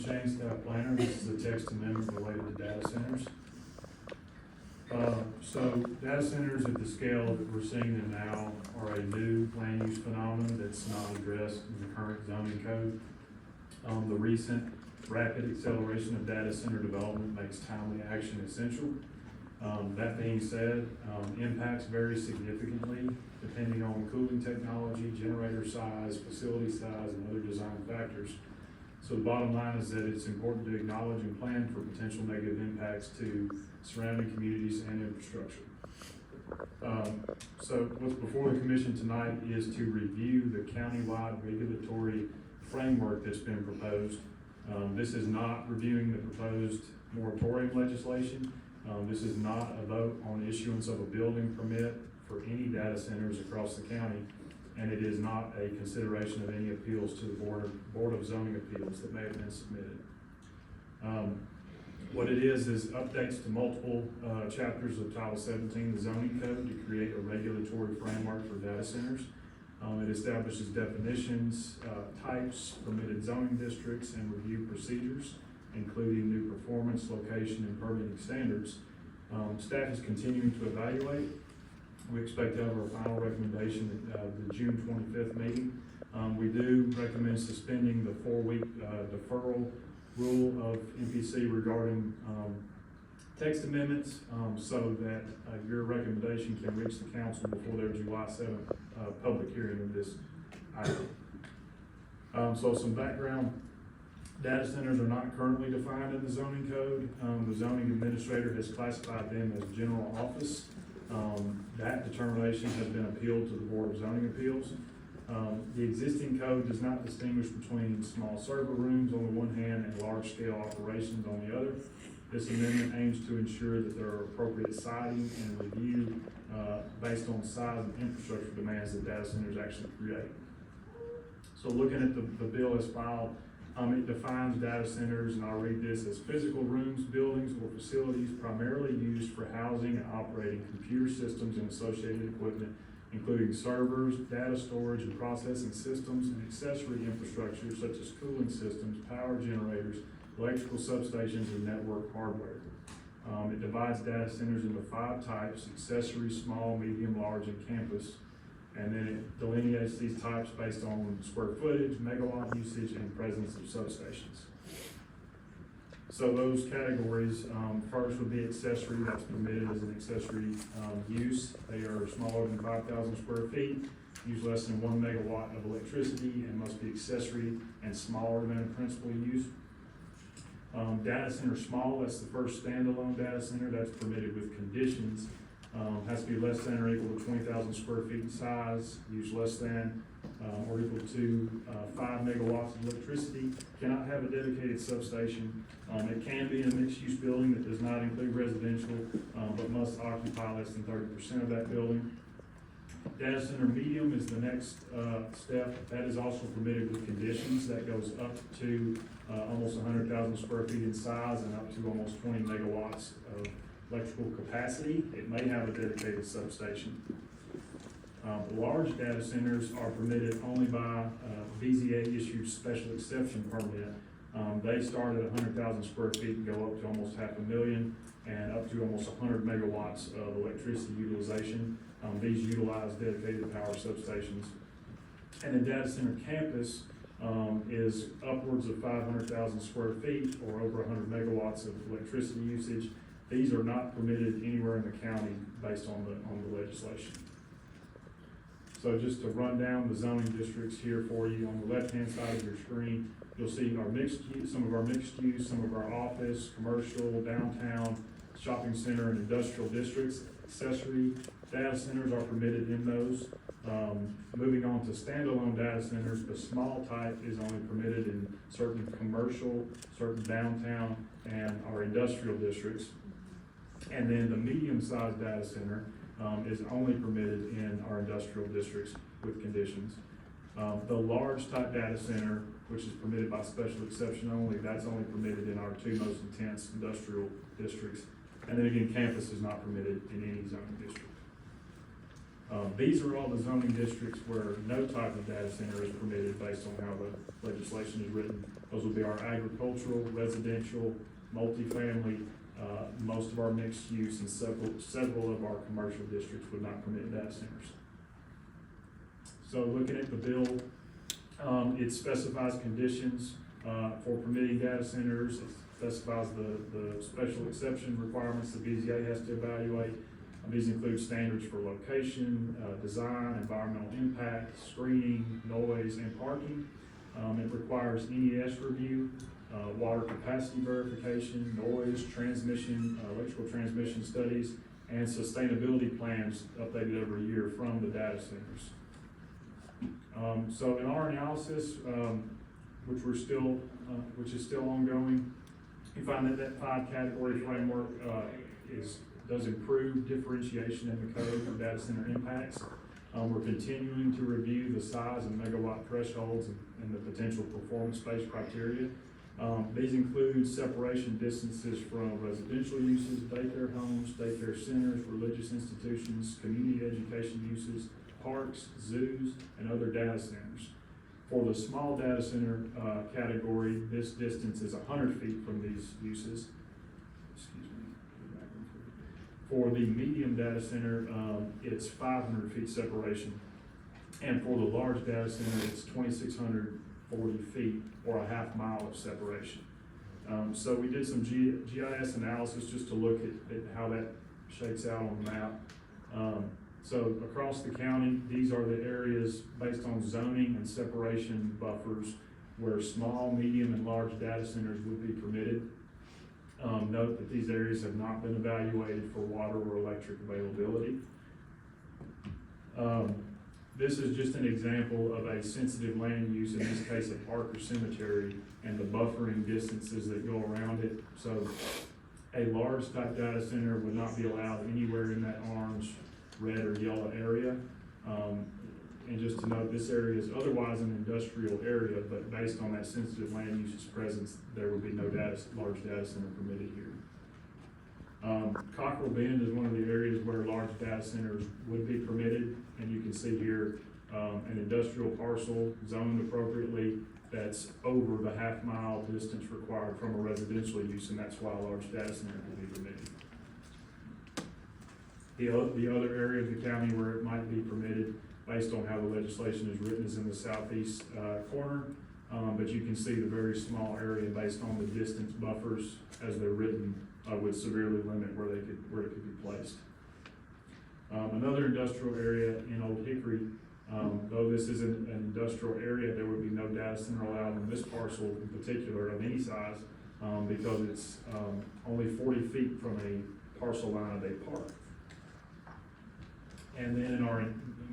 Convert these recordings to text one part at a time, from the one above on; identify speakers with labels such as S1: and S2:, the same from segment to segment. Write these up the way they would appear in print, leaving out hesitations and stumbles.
S1: Shane, staff planner. This is a text amendment related to data centers. So data centers at the scale that we're seeing them now are a new land use phenomenon that's not addressed in the current zoning code. The recent rapid acceleration of data center development makes timely action essential. That being said, impacts vary significantly depending on cooling technology, generator size, facility size, and other design factors. So the bottom line is that it's important to acknowledge and plan for potential negative impacts to surrounding communities and infrastructure. So what's before the commission tonight is to review the countywide regulatory framework that's been proposed. This is not reviewing the proposed moratorium legislation. This is not a vote on issuance of a building permit for any data centers across the county, and it is not a consideration of any appeals to the Board of Zoning Appeals that may have been submitted. What it is updates to multiple chapters of Title 17, the zoning code, to create a regulatory framework for data centers. It establishes definitions, types, permitted zoning districts, and review procedures, including new performance, location, and permitting standards. Staff is continuing to evaluate. We expect to have our final recommendation at the June 25th meeting. We do recommend suspending the 4-week deferral rule of MPC regarding text amendments so that your recommendation can reach the council before their July 7th public hearing of this item. So some background. Data centers are not currently defined in the zoning code. The zoning administrator has classified them as general office. That determination has been appealed to the Board of Zoning Appeals. The existing code does not distinguish between small server rooms on the one hand and large-scale operations on the other. This amendment aims to ensure that there are appropriate siting and review based on size and infrastructure demands that data centers actually create. So looking at the bill as filed, it defines data centers, and I'll read this, as physical rooms, buildings, or facilities primarily used for housing and operating computer systems and associated equipment, including servers, data storage and processing systems, and accessory infrastructure such as cooling systems, power generators, electrical substations, and network hardware. It divides data centers into 5 types: accessory, small, medium, large, and campus. And then it delineates these types based on square footage, megawatt usage, and presence of substations. So those categories, first would be accessory. That's permitted as an accessory use. They are smaller than 5,000 square feet, use less than 1 megawatt of electricity, and must be accessory and smaller than a principal use. Data center small, that's the first standalone data center. That's permitted with conditions. Has to be less than or equal to 20,000 square feet in size, use less than or equal to 5 megawatts of electricity, cannot have a dedicated substation. It can be in a mixed-use building that does not include residential, but must occupy less than 30% of that building. Data center medium is the next step. That is also permitted with conditions. That goes up to almost 100,000 square feet in size and up to almost 20 megawatts of electrical capacity. It may have a dedicated substation. Large data centers are permitted only by BZA issued special exception permit. They start at 100,000 square feet and go up to almost 500,000 and up to almost 100 megawatts of electricity utilization. These utilize dedicated power substations. And then data center campus is upwards of 500,000 square feet or over 100 megawatts of electricity usage. These are not permitted anywhere in the county based on the legislation. So just to run down the zoning districts here for you, on the left-hand side of your screen, you'll see our mixed use, some of our mixed use, some of our office, commercial, downtown, shopping center, and industrial districts. Accessory data centers are permitted in those. Moving on to standalone data centers, the small type is only permitted in certain commercial, certain downtown, and our industrial districts. And then the medium-sized data center is only permitted in our industrial districts with conditions. The large type data center, which is permitted by special exception only, that's only permitted in our 2 most intense industrial districts. And then again, campus is not permitted in any zoning district. These are all the zoning districts where no type of data center is permitted based on how the legislation is written. Those will be our agricultural, residential, multifamily, most of our mixed use, and several of our commercial districts would not permit data centers. So looking at the bill, it specifies conditions for permitting data centers. It specifies the special exception requirements the BZA has to evaluate. These include standards for location, design, environmental impact, screening, noise, and parking. It requires NES review, water capacity verification, noise, transmission, electrical transmission studies, and sustainability plans updated every year from the data centers. So in our analysis, which is still ongoing, you find that 5-category framework does improve differentiation in the code for data center impacts. We're continuing to review the size and megawatt thresholds and the potential performance-based criteria. These include separation distances from residential uses, daycare homes, daycare centers, religious institutions, community education uses, parks, zoos, and other data centers. For the small data center category, this distance is 100 feet from these uses. For the medium data center, it's 500 feet separation. And for the large data center, it's 2,640 feet or a half mile of separation. So we did some GIS analysis just to look at how that shakes out on the map. So across the county, these are the areas based on zoning and separation buffers where small, medium, and large data centers would be permitted. Note that these areas have not been evaluated for water or electric availability. This is just an example of a sensitive land use, in this case a park or cemetery, and the buffering distances that go around it. So a large type data center would not be allowed anywhere in that orange, red, or yellow area. And just to note, this area is otherwise an industrial area, but based on that sensitive land uses presence, there would be no large data center permitted here. Cockrell Bend is one of the areas where large data centers would be permitted, and you can see here an industrial parcel zoned appropriately that's over the half-mile distance required from a residential use, and that's why a large data center could be permitted. The other area of the county where it might be permitted based on how the legislation is written is in the southeast corner, but you can see the very small area based on the distance buffers as they're written would severely limit where it could be placed. Another industrial area in Old Hickory, though this is an industrial area, there would be no data center allowed on this parcel in particular of any size because it's only 40 feet from a parcel line of a park. And then in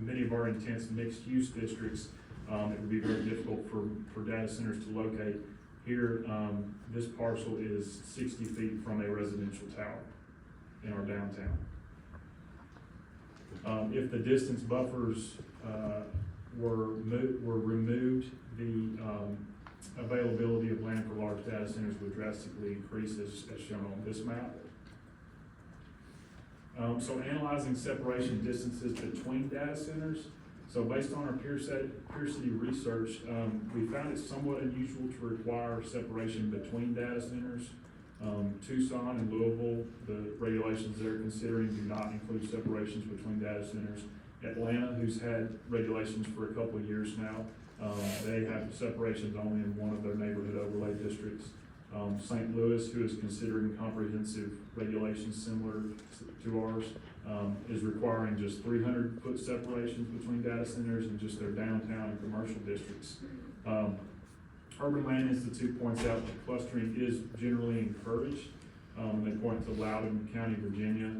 S1: many of our intense mixed-use districts, it would be very difficult for data centers to locate. Here, this parcel is 60 feet from a residential tower in our downtown. If the distance buffers were removed, the availability of land for large data centers would drastically increase as shown on this map. So analyzing separation distances between data centers. So based on our Peer City research, we found it somewhat unusual to require separation between data centers. Tucson and Louisville, the regulations they're considering do not include separations between data centers. Atlanta, who's had regulations for a couple of years now, they have separations only in one of their neighborhood overlay districts. St. Louis, who is considering comprehensive regulations similar to ours, is requiring just 300-foot separations between data centers and just their downtown and commercial districts. Urban Land Institute points out that clustering is generally encouraged. They point to Loudoun County, Virginia,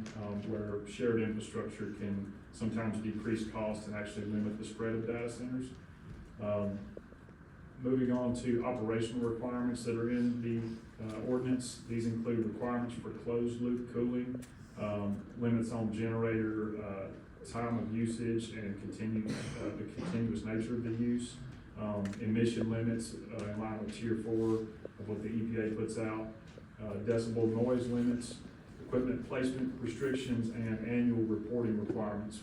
S1: where shared infrastructure can sometimes decrease costs and actually limit the spread of data centers. Moving on to operational requirements that are in the ordinance. These include requirements for closed loop cooling, limits on generator time of usage and the continuous nature of the use, emission limits in line with Tier 4 of what the EPA puts out, decibel noise limits, equipment placement restrictions, and annual reporting requirements.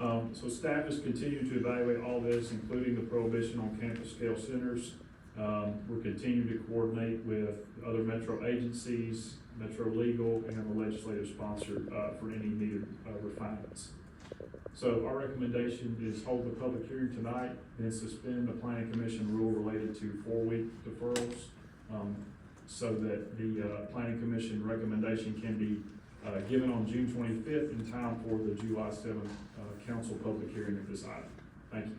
S1: So staff is continuing to evaluate all this, including the prohibition on campus scale centers. We're continuing to coordinate with other metro agencies, Metro Legal, and the legislative sponsor, for any needed, refinements. So our recommendation is hold the public hearing tonight, then suspend the planning commission rule related to 4-week deferrals, so that the, planning commission recommendation can be, given on June 25th in time for the July 7th, council public hearing of this item. Thank you.